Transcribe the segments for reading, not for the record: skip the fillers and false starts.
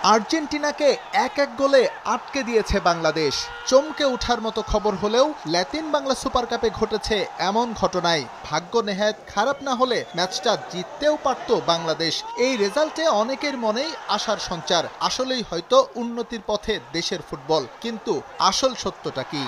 আর্জেন্টিনাকে ১-১ গোলে আটকে দিয়েছে বাংলাদেশ। চমকে ওঠার মতো খবর হলেও ল্যাতিন বাংলা সুপার কাপে ঘটেছে এমন ঘটনায় ভাগ্য নেহায়েত খারাপ না হলে ম্যাচটা জিততেও পারত বাংলাদেশ। এই রেজাল্টে অনেকের মনেই আশার সঞ্চার। আসলেই হয়তো উন্নতির পথে দেশের ফুটবল, কিন্তু আসল সত্যটা কি?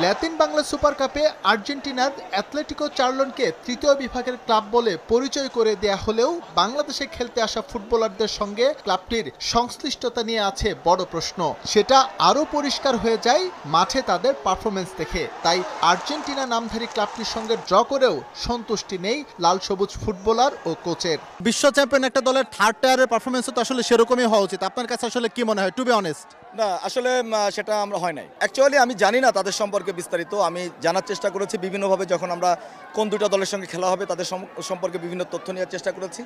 ল্যাতিন বাংলা সুপার কাপে আর্জেন্টিনার অ্যাথলেটিকো চার্লনকে তৃতীয় বিভাগের ক্লাব বলে পরিচয় করে দেয়া হলেও বাংলাদেশে খেলতে আসা ফুটবলারদের সঙ্গে ক্লাবটির সংশ্লিষ্টতা নিয়ে আছে বড় প্রশ্ন। সেটা আরও পরিষ্কার হয়ে যায় মাঠে তাদের পারফরমেন্স দেখে। তাই আর্জেন্টিনা নামধারী ক্লাবটির সঙ্গে ড্র করেও সন্তুষ্টি নেই লাল সবুজ ফুটবলার ও কোচের। বিশ্ব চ্যাম্পিয়ন একটা দলের থার্ড টায়ারের পারফরমেন্স তো আসলে সেরকমই হওয়া উচিত। আপনার কাছে আসলে কি মনে হয়, টু বি অনেস্ট? না, আসলে সেটা আমরা হয় নাই। অ্যাকচুয়ালি আমি জানি না তাদের সম্পর্কে বিস্তারিত। আমি জানার চেষ্টা করেছি বিভিন্নভাবে, যখন আমরা কোন দুটো দলের সঙ্গে খেলা হবে তাদের সম্পর্কে বিভিন্ন তথ্য নেওয়ার চেষ্টা করেছি।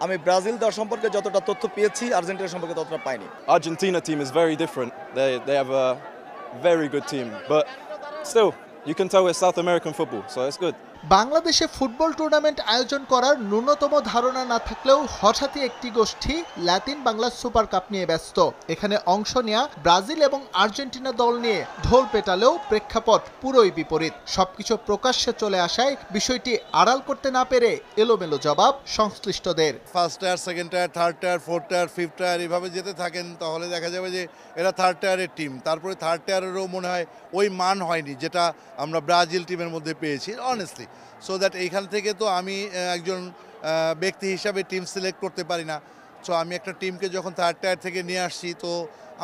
আমি ব্রাজিল দল সম্পর্কে যতটা তথ্য পেয়েছি, আর্জেন্টিনা সম্পর্কে ততটা পাইনি। Argentina team is very different. They have a very good team, but still you can tell it's South American football, so it's good. বাংলাদেশে ফুটবল টুর্নামেন্ট আয়োজন করার ন্যূনতম ধারণা না থাকলেও হঠাৎই একটি গোষ্ঠী ল্যাতিন বাংলা সুপার কাপ নিয়ে ব্যস্ত। এখানে অংশ নেয়া ব্রাজিল এবং আর্জেন্টিনা দল নিয়ে ঢোল পেটালেও প্রেক্ষাপট পুরোই বিপরীত। সবকিছু প্রকাশ্যে চলে আসায় বিষয়টি আড়াল করতে না পেরে এলোমেলো জবাব সংশ্লিষ্টদের। First tyre, second tyre, third tyre, fourth tyre, fifth tyre এভাবে যেতে থাকেন তাহলে দেখা যাবে যে এরা থার্ড টায়ারের টিম। তারপরে থার্ড টায়ারেরও মনে হয় ওই মান হয়নি যেটা আমরা ব্রাজিল টিমের মধ্যে পেয়েছি অনেস্টলি। সো দ্যাট এইখান থেকে তো আমি একজন ব্যক্তি হিসাবে টিম সিলেক্ট করতে পারি না। সো আমি একটা টিমকে যখন থার্ড টায়ার থেকে নিয়ে আসছি, তো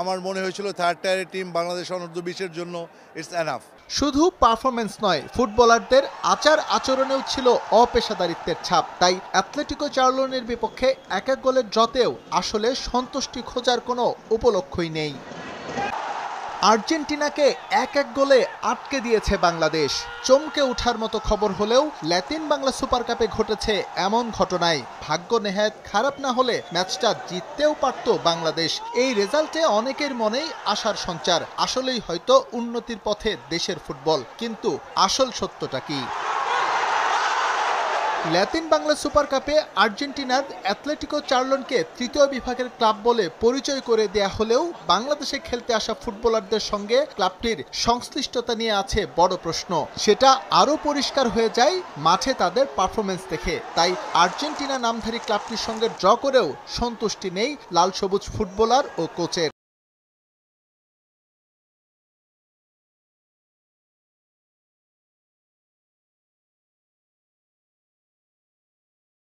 আমার মনে হয়েছিল থার্ড টায়ারের টিম বাংলাদেশ অনূর্ধ্ব 20-এর জন্য ইটস এনাফ। শুধু পারফরমেন্স নয়, ফুটবলারদের আচার আচরণেও ছিল অপেশাদারিত্বের ছাপ। তাই অ্যাথলেটিকো চার্লনের বিপক্ষে ১-১ গোলের ড্রতেও আসলে সন্তুষ্টি খোঁজার কোনো উপলক্ষই নেই। আর্জেন্টিনাকে ১-১ গোলে আটকে দিয়েছে বাংলাদেশ। চমকে ওঠার মতো খবর হলেও ল্যাতিন বাংলা সুপার কাপে ঘটেছে এমন ঘটনায় ভাগ্য নেহায়েত খারাপ না হলে ম্যাচটা জিততেও পারত বাংলাদেশ। এই রেজাল্টে অনেকের মনেই আশার সঞ্চার। আসলেই হয়তো উন্নতির পথে দেশের ফুটবল, কিন্তু আসল সত্যটা কি? ল্যাতিন বাংলা সুপার কাপে আর্জেন্টিনার অ্যাথলেটিকো চার্লনকে তৃতীয় বিভাগের ক্লাব বলে পরিচয় করে দেয়া হলেও বাংলাদেশে খেলতে আসা ফুটবলারদের সঙ্গে ক্লাবটির সংশ্লিষ্টতা নিয়ে আছে বড় প্রশ্ন। সেটা আরও পরিষ্কার হয়ে যায় মাঠে তাদের পারফরমেন্স দেখে। তাই আর্জেন্টিনা নামধারী ক্লাবটির সঙ্গে ড্র করেও সন্তুষ্টি নেই লাল সবুজ ফুটবলার ও কোচের।